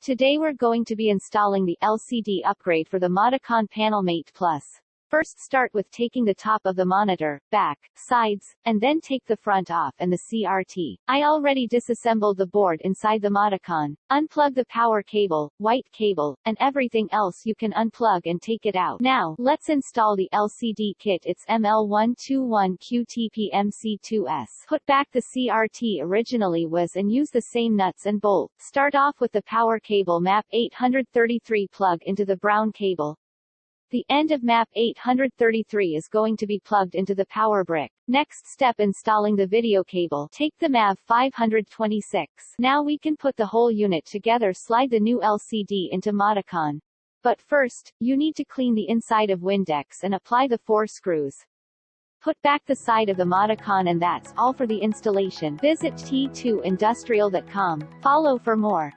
Today we're going to be installing the LCD upgrade for the Modicon PanelMate Plus. First start with taking the top of the monitor, back, sides, and then take the front off and the CRT. I already disassembled the board inside the Modicon. Unplug the power cable, white cable, and everything else you can unplug and take it out. Now, let's install the LCD kit. It's ML121QTPMC2S. Put back the CRT originally was and use the same nuts and bolts. Start off with the power cable MAP 833 plug into the brown cable. The end of MAP 833 is going to be plugged into the power brick. Next step, installing the video cable. Take the MAV 526. Now we can put the whole unit together. Slide the new LCD into Modicon. But first, you need to clean the inside of Windex and apply the 4 screws. Put back the side of the Modicon, and that's all for the installation. Visit t2industrial.com. Follow for more.